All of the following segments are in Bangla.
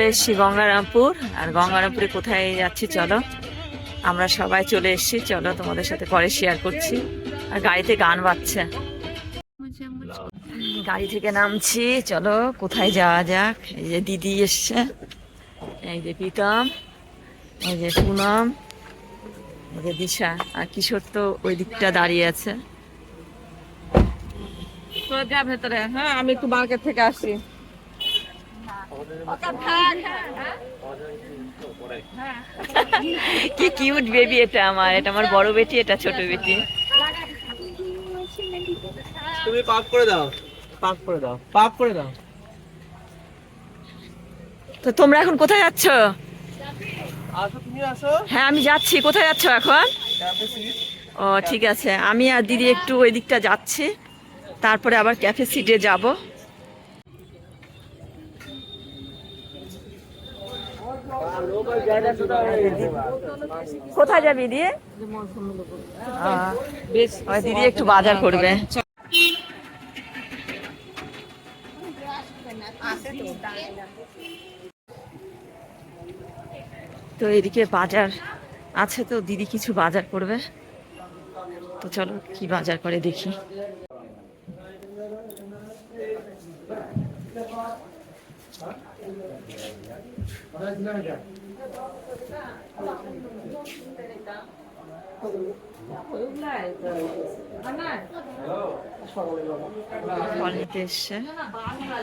এসছি গঙ্গারামপুর। আর গঙ্গারামপুরে কোথায় যাচ্ছি চলো, আমরা সবাই চলে এসছি, চলো তোমাদের সাথে পরে শেয়ার করছি। আর গাড়িতে গান বাজছে, গাড়ি থেকে নামছি, চলো কোথায় যাওয়া যাক। এই যে দিদি এসছে, এই যে প্রীতম, এই যে পুনম, এই যে দিশা, আর কিশোর তো ওই দিকটা দাঁড়িয়ে আছে। তো যা ভেতরে, হ্যাঁ আমি একটু মার্কেট থেকে আসছি। কি কিউট বেবি, এটা আমার বড় বেটি, এটা ছোট বেটি। তুমি পাক করে দাও, পাক করে দাও, পাক করে দাও। তো তোমরা এখন কোথায় যাচ্ছ? আসো, তুমি আসো। হ্যাঁ আমি যাচ্ছি, কোথায় যাচ্ছ এখন? ও ঠিক আছে, আমি আর দিদি একটু ওই দিকটা যাচ্ছি, তারপরে আবার ক্যাফে সিটে যাব। কোথায় যাবি দিয়ে? দিদি একটু বাজার করবে। তো এদিকে বাজার আছে, তো দিদি কিছু বাজার করবে, তো চলো কি বাজার করে দেখি। ফল নিতে এসছে,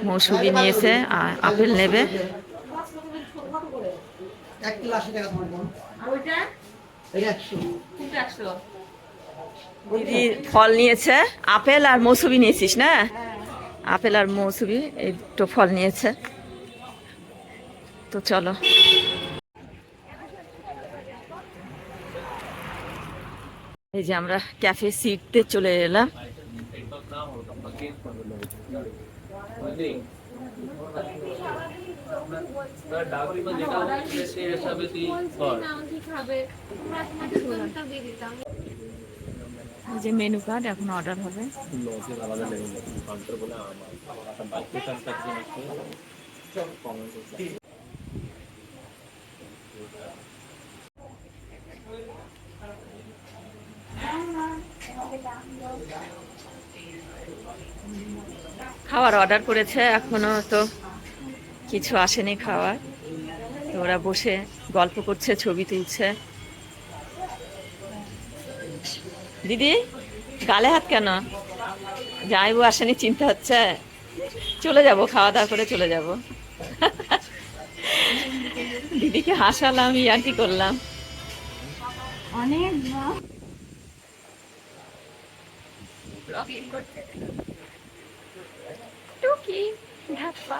মৌসুমী নিয়েছে আর আপেল নেবে। দিদি ফল নিয়েছে, আপেল আর মৌসুমী নিয়েছিস না? আপেল আর মৌসুমী এই দুটো ফল নিয়েছে, তো চলো। এই যে আমরা ক্যাফে সিটতে চলে এলাম। যে মেনু কার্ড এখন অর্ডার হবে। খাবার অর্ডার করেছে, এখনো তো কিছু আসেনি খাবার, তো ওরা বসে গল্প করছে, ছবি তুলছে। দিদি গালে হাত কেন? যাইবো আসেনি, চিন্তা হচ্ছে? চলে যাব, খাওয়া দাওয়া করে চলে যাব। দিদিকে হাসালাম, ইয়ার্কি করলাম। অনেক টুকি ধাপ্পা।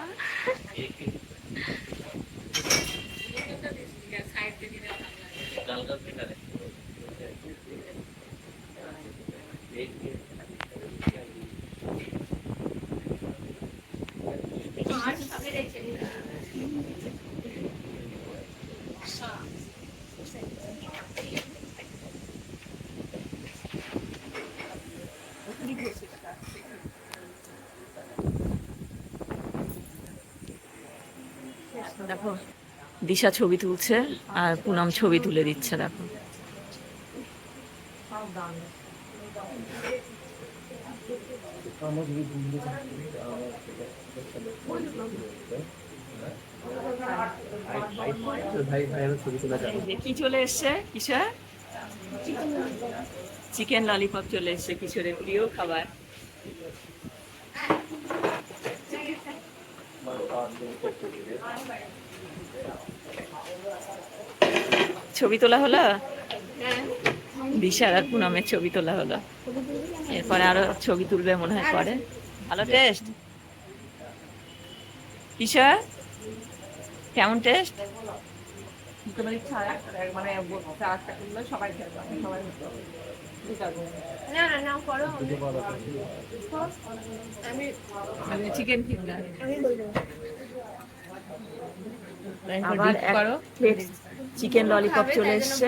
দেখো দিশা ছবি তুলছে আর পুনম ছবি তুলে দিচ্ছে, দেখো। কি চলে এসছে কিশোর? চিকেন ললিপপ চলে এসছে, কিশোরের প্রিয় খাবার। ছবি তোলা হলো, দিশার আর পুনমের ছবি তোলা হলো, এরপরে আরো ছবি তুলবে মনে হয় পরে। ভালো টেস্ট কিশোর, কেমন টেস্ট? চিকেন আবার চিকেন ললিপপ চলে এসছে।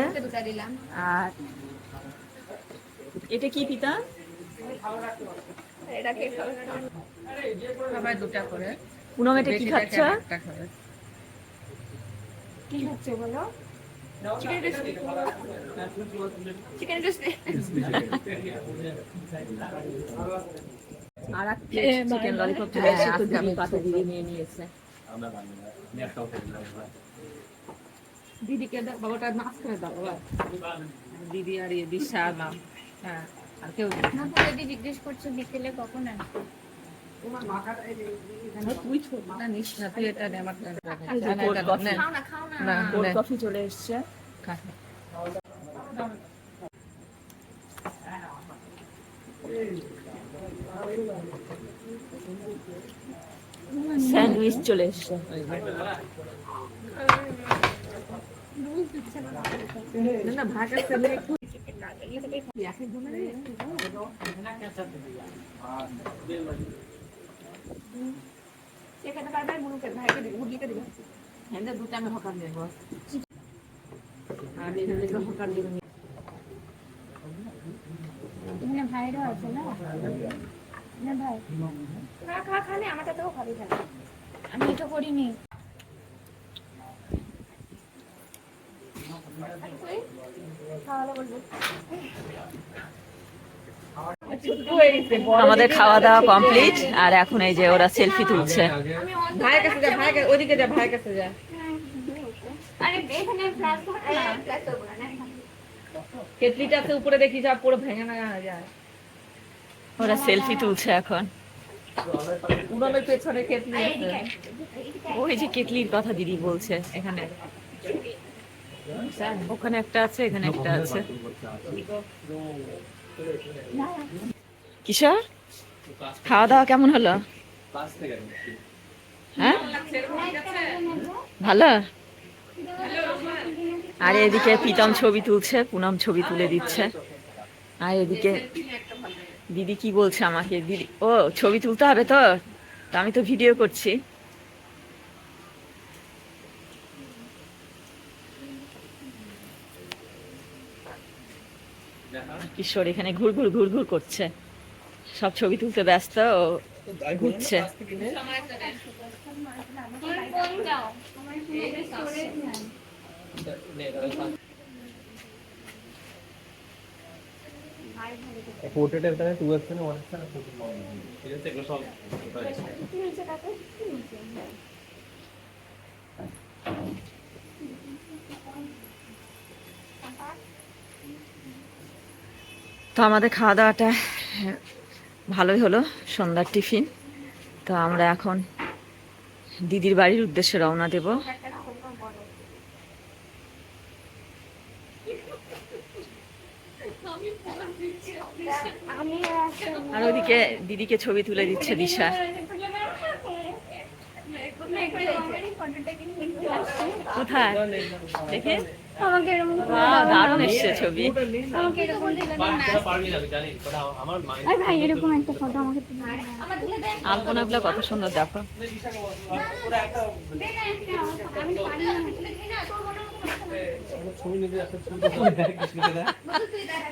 আর এটা কি পিতা? পুনম এটা কি খাচ্ছ? কি হচ্ছে বলো? Chicken crispy. আর এক চিকেন ললিপপ চলে এসেছে, তো দিদি পাতা দিয়ে নিয়ে নিয়েছে। দিদিকে বাবাটা মাছ করে দাও বাবা। দিদি আর ইয়ে দিশা আর মা। হ্যাঁ আর কেউ নেই। না তো দিদি জিজ্ঞেস করছে বিকেলে কখন আসবে। তুই ছোটটা নিস না, তুই এটা নে আমার খাও না খাও না। না কোল্ড কফি চলে এসছে। স্যান্ডউইচ চলে এসছে। না ভাগ আছে একটু সেখানে পারবে মুনুকে ভাইকে দিবি মুরগিকে দিবি। হ্যাঁ দুটো আমি হকার নেবো আর এখানে হকার দেবো। এখানে ভাইরও আছে না? না ভাই খা খা খালে আমারটা তো খাবি খালি। আমি এটা করিনি। খাওয়ালে বলবো। আমাদের খাওয়া দাওয়া কমপ্লিট, আর এখন এই যে ওরা সেলফি তুলছে। ভাইয়ের কাছে যা, ভাইয়ের কাছে ওইদিকে যা, ভাইয়ের কাছে যা। আরে এখানে ফ্লাশ করতে না ফ্লাশ করব না। কেটলিটা আছে উপরে দেখি, যা পুরো ভেঙে না যায়। ওরা সেলফি তুলছে এখন। উড়ানোর পেছনে কেটলি আরে আছে। এদিকে ওই যে কেটলির কথা দিদি বলছে, এখানে ওখানে একটা আছে, এখানে একটা আছে। কিশোর, খাওয়া দাওয়া কেমন হলো? হ্যাঁ ভালো। আর এদিকে প্রীতম ছবি তুলছে, পুনম ছবি তুলে দিচ্ছে। আর এদিকে দিদি কি বলছে আমাকে, দিদি ও ছবি তুলতে হবে তো, তা আমি তো ভিডিও করছি। কিশোর এখানে ঘুর ঘুর করছে, সব ছবি তুলতে ব্যস্ত, ও ঘুরছে। ফোন দাও আমার ফোনে স্টোরেজ নাই। পোর্ট্রেটের এখানে 2x এর 1x এর ঠিক আছে, এগুলো সব কি হয়েছে কাকু? কি হয়েছে? তো আমাদের খাওয়া দাওয়াটা ভালোই হলো, সন্ধ্যার টিফিন। তো আমরা এখন দিদির বাড়ির উদ্দেশ্যে রওনা দেব। আমি আর ওদিকে দিদিকে ছবি তুলে দিচ্ছে দিশা। কোথায় দেখে? আমাকে এরকম দারুণ এসছে ছবি। আমাকে এরকম দিলে এটা পারবি না, আমি জানি, বাট আমার মাইন্ড আরে ভাই এরকম একটা ফটো আমাকে তুলে দে। আমার তুলে দে। আলপনাগুলো কত সুন্দর দেখো। দে না একটা। আমি পারি না। তোর মনে হয় ছবি নিতে একটা ছবি দেখ কিছু দেখ তুই দেখ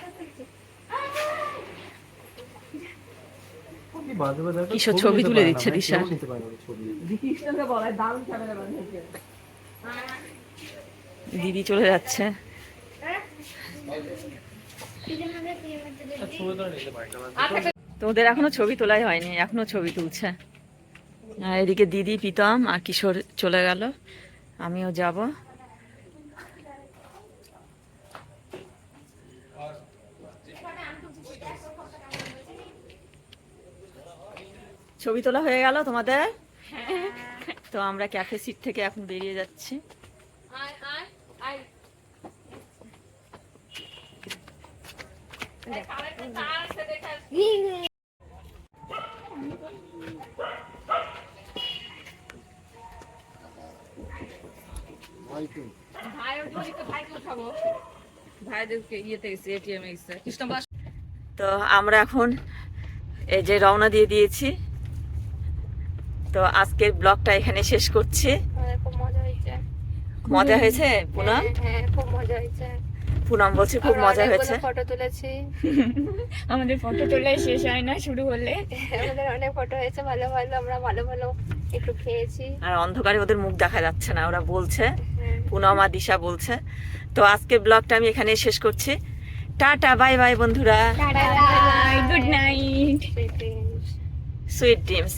কি বাজে বাজে কিশোর ছবি তুলে দিচ্ছে দিশা। নিতে পারে না ছবি। কৃষ্ণকে বলাই দারুণ ক্যামেরা বানিয়েছে। দিদি চলে যাচ্ছে। ছবি তো নিতে পারে না। তো ওদের এখনো ছবি তোলাই হয়নি, এখনো ছবি তুলছে। আর এদিকে দিদি, প্রীতম আর কিশোর চলে গেল, আমিও যাব। ছবি তোলা হয়ে গেল তোমাদের? তো আমরা ক্যাফে সিট থেকে এখন বেরিয়ে যাচ্ছি। ভাইদেরকে ইয়েতে গেছে, এটিএম এ গেছে। কৃষ্ণ বাস তো আমরা এখন এই যে রওনা দিয়ে দিয়েছি। তো আজকের ব্লগটা এখানে শেষ করছি। খুব মজা হয়েছে। মজা হয়েছে পুনম? হ্যাঁ খুব মজা হয়েছে। পুনম বলছে খুব মজা হয়েছে। ফটো তুলেছি, আমাদের ফটো তোলা শেষ হয় না শুরু হলে। আমাদের অনেক ফটো হয়েছে, ভালো ভালো, আমরা ভালো ভালো একটু খেয়েছি। আর অন্ধকারে ওদের মুখ দেখা যাচ্ছে না, ওরা বলছে, হ্যাঁ। পুনম আর দিশা বলছে। তো আজকে ব্লগটা আমি এখানে শেষ করছি। টাটা, বাই বাই বন্ধুরা, good night. Sweet dreams. Sweet dreams.